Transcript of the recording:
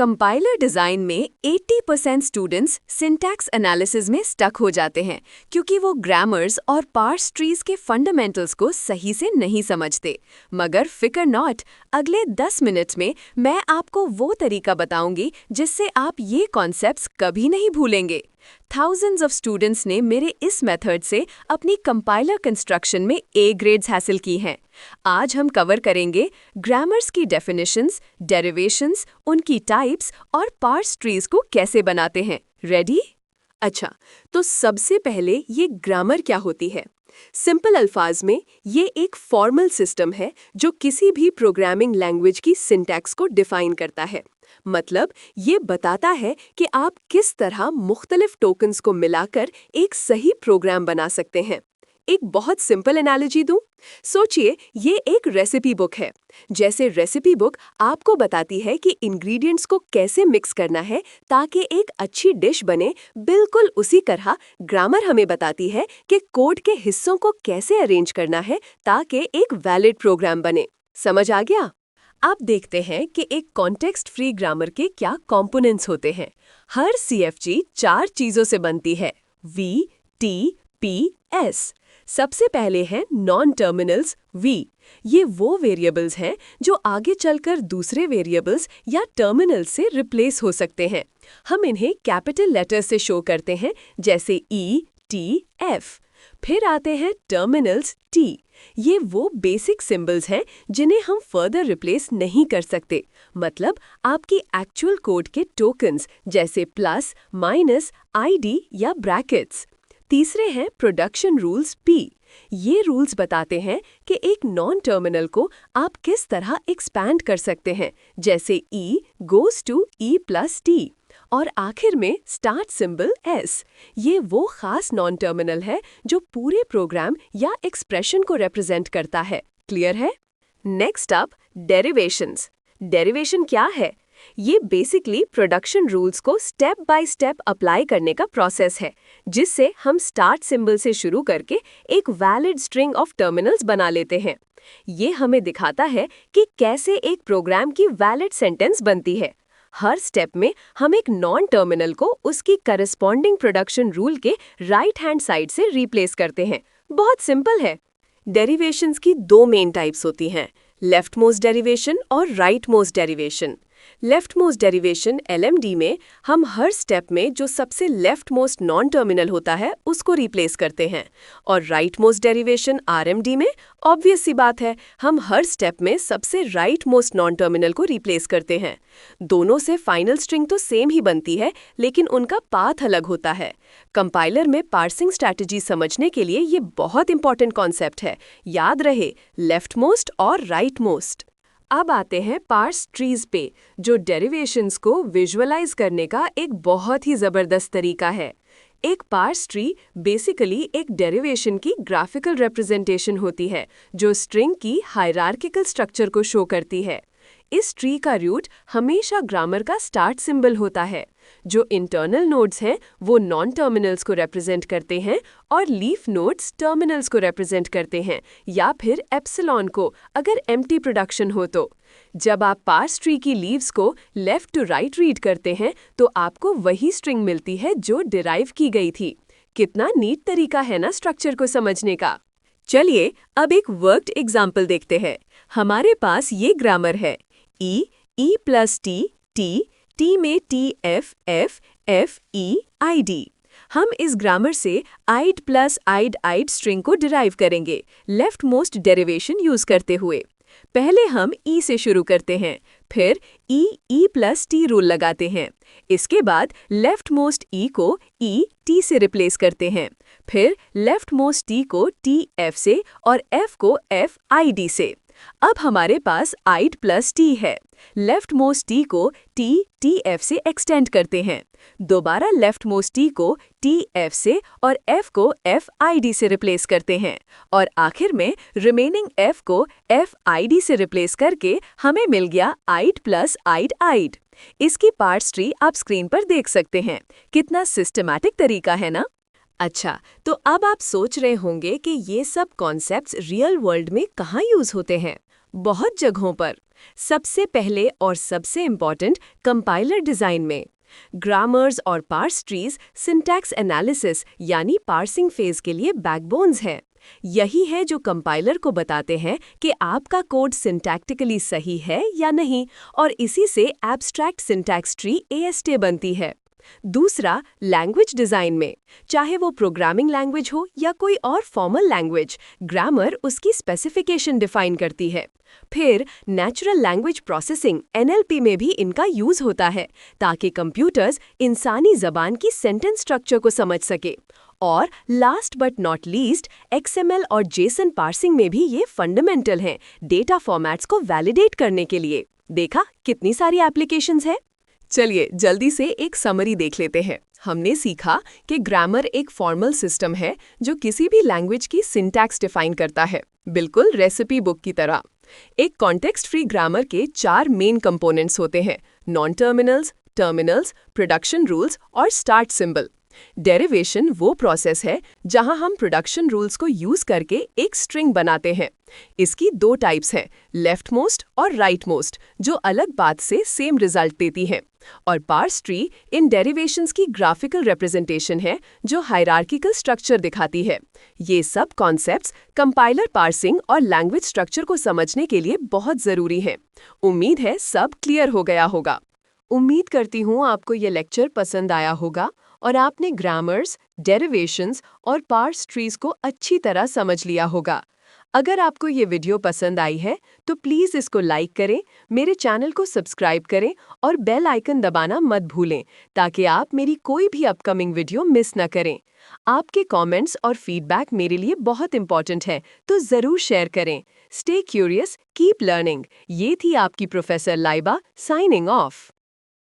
Compiler design में 80% students syntax analysis में stuck हो जाते हैं क्योंकि वो ग्रामर्स और पार्स ट्रीज के फंडामेंटल्स को सही से नहीं समझते। मगर फिकर नॉट, अगले 10 मिनट में मैं आपको वो तरीका बताऊंगी जिससे आप ये कॉन्सेप्ट्स कभी नहीं भूलेंगे। थाउजेंड्स ऑफ स्टूडेंट्स ने मेरे इस मेथड से अपनी कंपाइलर कंस्ट्रक्शन में ए ग्रेड्स हासिल की हैं। आज हम कवर करेंगे ग्रामर्स की डेफिनेशंस, डेरिवेशंस, उनकी टाइप्स और पार्स ट्रीज को कैसे बनाते हैं। रेडी? अच्छा, तो सबसे पहले ये ग्रामर क्या होती है? सिंपल अल्फाज में ये एक फॉर्मल सिस्टम है जो किसी भी प्रोग्रामिंग लैंग्वेज की सिंटैक्स को डिफाइन करता है। मतलब ये बताता है कि आप किस तरह मुख्तलिफ टोकन्स को मिलाकर एक सही प्रोग्राम बना सकते हैं। एक बहुत सिंपल एनालॉजी दूं? सोचिए, ये एक रेसिपी बुक है। जैसे रेसिपी बुक आपको बताती है कि इंग्रेडिएंट्स को कैसे मिक्स करना है ताकि एक अच्छी डिश बने, बिल्कुल उसी तरह ग्रामर हमें बताती है कि कोड के हिस्सों को कैसे अरेंज करना है ताकि एक वैलिड प्रोग्राम बने। समझ आ गया? आप देखते हैं कि एक कॉन्टेक्स्ट फ्री ग्रामर के क्या कंपोनेंट्स होते हैं। हर सीएफजी 4 चीजों से बनती है: वी, टी, पी, एस। सबसे पहले हैं नॉन टर्मिनल्स वी। ये वो वेरिएबल्स हैं जो आगे चलकर दूसरे वेरिएबल्स या टर्मिनल्स से रिप्लेस हो सकते हैं। हम इन्हें कैपिटल लेटर से शो करते हैं, जैसे ई, टी, एफ। फिर आते हैं टर्मिनल्स टी। ये वो बेसिक सिंबल्स हैं जिन्हें हम फर्दर रिप्लेस नहीं कर सकते। मतलब आपकी एक्चुअल कोड के टोकन्स, जैसे प्लस, माइनस, आईडी या ब्रैकेट्स। तीसरे हैं प्रोडक्शन रूल्स पी। ये रूल्स बताते हैं कि एक नॉन टर्मिनल को आप किस तरह एक्सपैंड कर सकते हैं, जैसे E goes to E plus T. और आखिर में स्टार्ट सिंबल एस। ये वो खास नॉन टर्मिनल है जो पूरे प्रोग्राम या एक्सप्रेशन को रिप्रेजेंट करता है। क्लियर है? Next up, derivations. डेरिवेशन क्या है? ये बेसिकली प्रोडक्शन रूल्स को स्टेप बाय स्टेप अप्लाई करने का प्रोसेस है, जिससे हम स्टार्ट सिंबल से शुरू करके एक वैलिड स्ट्रिंग ऑफ टर्मिनल्स बना लेते हैं। ये हमें दिखाता है कि कैसे एक प्रोग्राम की वैलिड सेंटेंस बनती है। हर स्टेप में हम एक नॉन टर्मिनल को उसकी करस्पॉन्डिंग प्रोडक्शन रूल के राइट हैंड साइड से रिप्लेस करते हैं। बहुत सिंपल है। डेरिवेशंस की 2 मेन टाइप्स होती हैं, लेफ्ट मोस्ट डेरिवेशन और right most derivation. Left most derivation LMD में हम हर स्टेप में जो सबसे लेफ्ट मोस्ट नॉन टर्मिनल होता है उसको रिप्लेस करते हैं, और राइट मोस्ट डेरिवेशन RMD में ऑब्वियस सी बात है, हम हर स्टेप में सबसे राइट मोस्ट नॉन टर्मिनल को रिप्लेस करते हैं। दोनों से फाइनल स्ट्रिंग तो सेम ही बनती है, लेकिन उनका पाथ अलग होता है। कंपाइलर में पार्सिंग स्ट्रैटेजी समझने के लिए ये बहुत इंपॉर्टेंट कॉन्सेप्ट है। याद रहे, लेफ्ट मोस्ट और राइट मोस्ट। अब आते हैं पार्स ट्रीज पे, जो डेरिवेशंस को विजुअलाइज करने का एक बहुत ही ज़बरदस्त तरीका है। एक पार्स ट्री बेसिकली एक डेरिवेशन की ग्राफिकल रिप्रेजेंटेशन होती है जो स्ट्रिंग की हायरार्किकल स्ट्रक्चर को शो करती है। इस ट्री का रूट हमेशा ग्रामर का स्टार्ट सिंबल होता है। जो इंटरनल नोड्स हैं वो नॉन टर्मिनल्स को रिप्रेजेंट करते हैं और लीफ नोड्स टर्मिनल्स को रिप्रेजेंट करते हैं, या फिर एप्सिलॉन को अगर एम्प्टी प्रोडक्शन हो तो। जब आप पार्स ट्री की लीव्स को लेफ्ट टू राइट रीड करते हैं तो आपको वही स्ट्रिंग मिलती है जो डिराइव की गई थी। कितना नीट तरीका है ना स्ट्रक्चर को समझने का। चलिए अब एक वर्कड एग्जाम्पल देखते हैं। हमारे पास ये ग्रामर है: E, E plus T, T, T में T F F F E I D. हम इस ग्रामर से id plus id id string को डिराइव करेंगे लेफ्ट मोस्ट डेरिवेशन यूज करते हुए। पहले हम ई से शुरू करते हैं, फिर ई ई प्लस टी रूल लगाते हैं। इसके बाद लेफ्ट मोस्ट ई को ई टी से रिप्लेस करते हैं, फिर लेफ्ट मोस्ट टी को टी एफ से और एफ को एफ आई डी से। अब हमारे पास आइड प्लस टी है। लेफ्ट मोस्ट टी को टी टी एफ से एक्सटेंड करते हैं, दोबारा लेफ्ट मोस्ट टी को टी एफ से और एफ को एफ आई डी से रिप्लेस करते हैं, और आखिर में रिमेनिंग एफ को एफ आई डी से रिप्लेस करके हमें मिल गया आइड प्लस आइड आइड। इसकी पार्ट्स ट्री आप स्क्रीन पर देख सकते हैं। कितना सिस्टमैटिक तरीका है ना। अच्छा, तो अब आप सोच रहे होंगे कि ये सब कॉन्सेप्ट्स रियल वर्ल्ड में कहाँ यूज होते हैं। बहुत जगहों पर। सबसे पहले और सबसे इम्पॉर्टेंट, कंपाइलर डिज़ाइन में। ग्रामर्स और पार्स ट्रीज सिंटैक्स एनालिसिस यानी पार्सिंग फेज के लिए बैकबोन्स हैं। यही है जो कंपाइलर को बताते हैं कि आपका कोड सिंटैक्टिकली सही है या नहीं, और इसी से एब्स्ट्रैक्ट सिंटैक्स ट्री AST बनती है। दूसरा, लैंग्वेज डिज़ाइन में। चाहे वो प्रोग्रामिंग लैंग्वेज हो या कोई और फॉर्मल लैंग्वेज, ग्रामर उसकी स्पेसिफिकेशन डिफाइन करती है। फिर नेचुरल लैंग्वेज प्रोसेसिंग NLP में भी इनका यूज होता है, ताकि कंप्यूटर्स इंसानी जबान की सेंटेंस स्ट्रक्चर को समझ सके। और last but not least, XML और JSON पार्सिंग में भी ये फंडामेंटल हैं, डेटा फॉर्मेट्स को वैलिडेट करने के लिए। देखा कितनी सारी एप्लीकेशंस हैं। चलिए जल्दी से एक समरी देख लेते हैं। हमने सीखा कि ग्रामर एक फॉर्मल सिस्टम है जो किसी भी लैंग्वेज की सिंटैक्स डिफाइन करता है, बिल्कुल रेसिपी बुक की तरह। एक कॉन्टेक्स्ट फ्री ग्रामर के 4 मेन कंपोनेंट्स होते हैं: non terminals, terminals, production rules और स्टार्ट सिंबल। डेरिवेशन वो प्रोसेस है जहां हम प्रोडक्शन रूल्स को यूज करके एक स्ट्रिंग बनाते हैं। इसकी 2 टाइप्स हैं, लेफ्ट मोस्ट और राइट मोस्ट, जो अलग बात से सेम रिजल्ट देती हैं। और पार्स ट्री इन डेरिवेशंस की ग्राफिकल रिप्रेजेंटेशन है जो हायरार्किकल स्ट्रक्चर दिखाती है। ये सब कॉन्सेप्ट्स कंपाइलर पार्सिंग और लैंग्वेज स्ट्रक्चर को समझने के लिए बहुत ज़रूरी हैं। उम्मीद है सब क्लियर हो गया होगा। उम्मीद करती हूँ आपको ये लेक्चर पसंद आया होगा और आपने ग्रामर्स, डेरिवेशंस और पार्स ट्रीज को अच्छी तरह समझ लिया होगा। अगर आपको ये वीडियो पसंद आई है तो प्लीज़ इसको लाइक करें, मेरे चैनल को सब्सक्राइब करें और बेल आइकन दबाना मत भूलें, ताकि आप मेरी कोई भी अपकमिंग वीडियो मिस न करें। आपके कमेंट्स और फीडबैक मेरे लिए बहुत इंपॉर्टेंट है, तो ज़रूर शेयर करें। Stay curious, keep learning. ये थी आपकी प्रोफेसर लाइबा साइनिंग ऑफ।